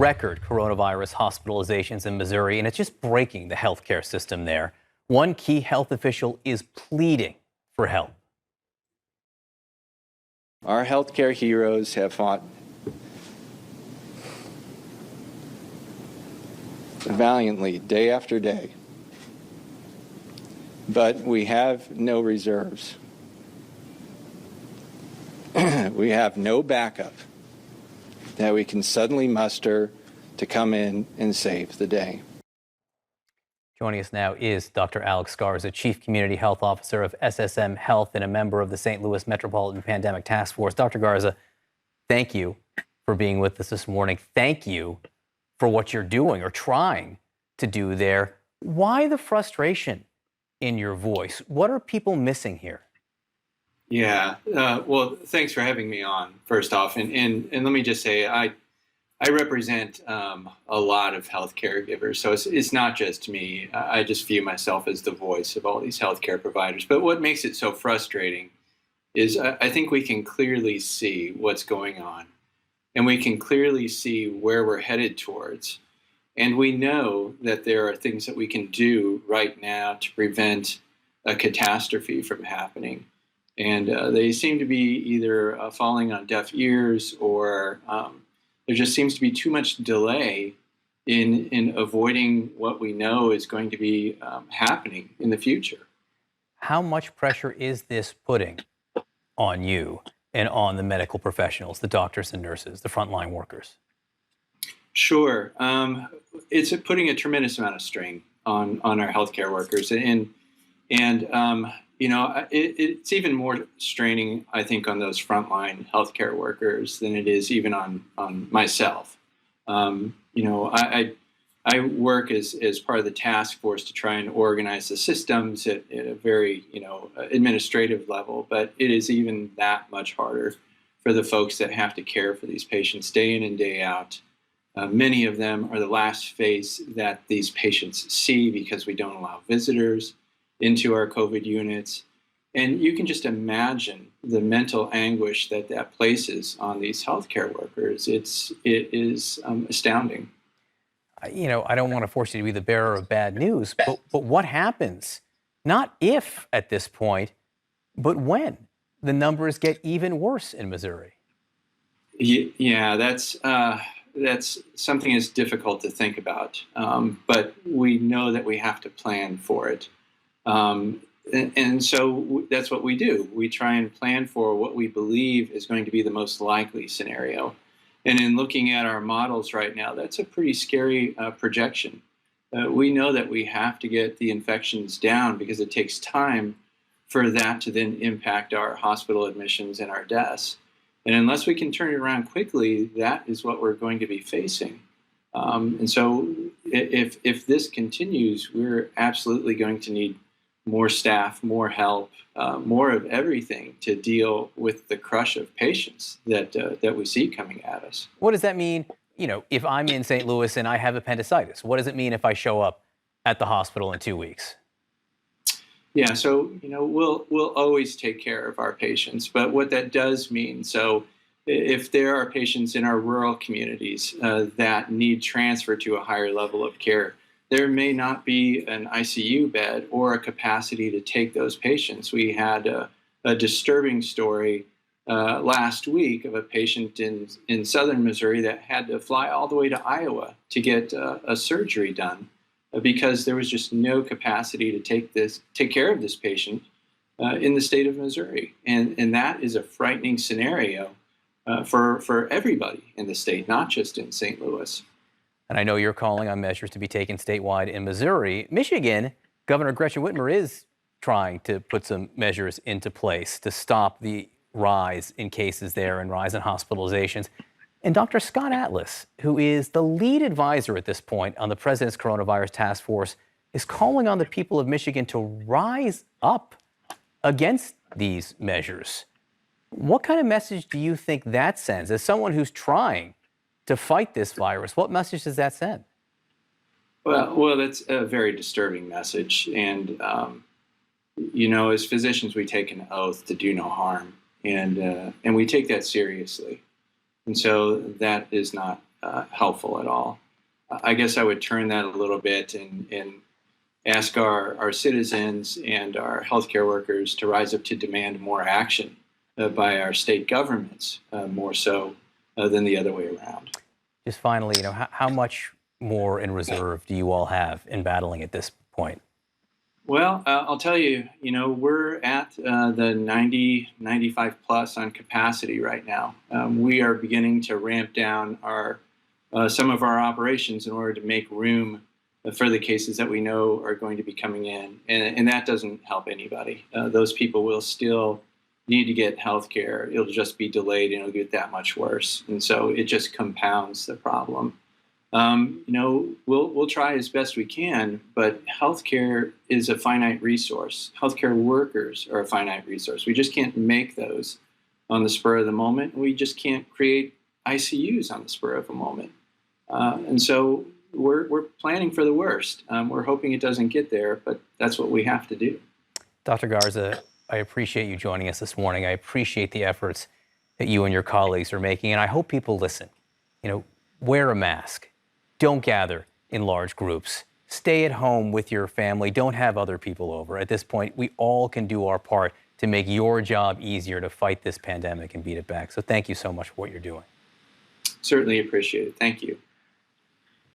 record coronavirus hospitalizations in Missouri, and it's just breaking the healthcare system there. One key health official is pleading for help. Our healthcare heroes have fought valiantly day after day, but we have no reserves. We have no backup that we can suddenly muster to come in and save the day. Joining us now is Dr. Alex Garza, Chief Community Health Officer of SSM Health and a member of the St. Louis Metropolitan Pandemic Task Force. Dr. Garza, thank you for being with us this morning. Thank you for what you're doing or trying to do there. Why the frustration in your voice? What are people missing here? Yeah, well, thanks for having me on, first off. And let me just say, I represent a lot of health caregivers, so it's not just me. I just view myself as the voice of all these healthcare providers. But what makes it so frustrating is I think we can clearly see what's going on, and we can clearly see where we're headed towards. And we know that there are things that we can do right now to prevent a catastrophe from happening. And they seem to be either falling on deaf ears, or there just seems to be too much delay in avoiding what we know is going to be happening in the future. How much pressure is this putting on you and on the medical professionals, the doctors and nurses, the frontline workers? Sure. It's putting a tremendous amount of strain on our healthcare workers. And you know, it's even more straining, I think, on those frontline healthcare workers than it is even on myself. You know, I work as part of the task force to try and organize the systems at a very, administrative level, but it is even that much harder for the folks that have to care for these patients day in and day out. Many of them are the last face that these patients see because we don't allow visitors into our COVID units. And you can just imagine the mental anguish that places on these healthcare workers. It is astounding. You know, I don't want to force you to be the bearer of bad news, but what happens, not if at this point, but when the numbers get even worse in Missouri? Yeah, that's something that's difficult to think about, but we know that we have to plan for it. And so that's what we do. We try and plan for what we believe is going to be the most likely scenario. And in looking at our models right now, that's a pretty scary projection. We know that we have to get the infections down because it takes time for that to then impact our hospital admissions and our deaths. And unless we can turn it around quickly, that is what we're going to be facing. And so if this continues, we're absolutely going to need more staff, more help, more of everything to deal with the crush of patients that we see coming at us. What does that mean? You know, if I'm in St. Louis and I have appendicitis, what does it mean if I show up at the hospital in 2 weeks? Yeah, so we'll always take care of our patients, but what that does mean, so if there are patients in our rural communities that need transfer to a higher level of care, there may not be an ICU bed or a capacity to take those patients. We had a disturbing story last week of a patient in southern Missouri that had to fly all the way to Iowa to get a surgery done because there was just no capacity to take care of this patient in the state of Missouri. And that is a frightening scenario for everybody in the state, not just in St. Louis. And I know you're calling on measures to be taken statewide in Missouri. Michigan, Governor Gretchen Whitmer is trying to put some measures into place to stop the rise in cases there and rise in hospitalizations. And Dr. Scott Atlas, who is the lead advisor at this point on the president's coronavirus task force, is calling on the people of Michigan to rise up against these measures. What kind of message do you think that sends? As someone who's trying to fight this virus, what message does that send? Well, that's a very disturbing message. And, as physicians, we take an oath to do no harm. And we take that seriously. And so that is not helpful at all. I guess I would turn that a little bit and ask our citizens and our healthcare workers to rise up to demand more action by our state governments, more so than the other way around. Just finally, how much more in reserve do you all have in battling at this point? Well, I'll tell you, we're at the 90, 95 plus on capacity right now. We are beginning to ramp down some of our operations in order to make room for the cases that we know are going to be coming in. And that doesn't help anybody. Those people will still need to get health care. It'll just be delayed and it'll get that much worse. And so it just compounds the problem. We'll try as best we can, but healthcare is a finite resource. Healthcare workers are a finite resource. We just can't make those on the spur of the moment. We just can't create ICUs on the spur of a moment. And so we're planning for the worst. We're hoping it doesn't get there, but that's what we have to do. Dr. Garza, I appreciate you joining us this morning. I appreciate the efforts that you and your colleagues are making, and I hope people listen. Wear a mask. Don't gather in large groups. Stay at home with your family. Don't have other people over. At this point, we all can do our part to make your job easier to fight this pandemic and beat it back. So thank you so much for what you're doing. Certainly appreciate it. Thank you.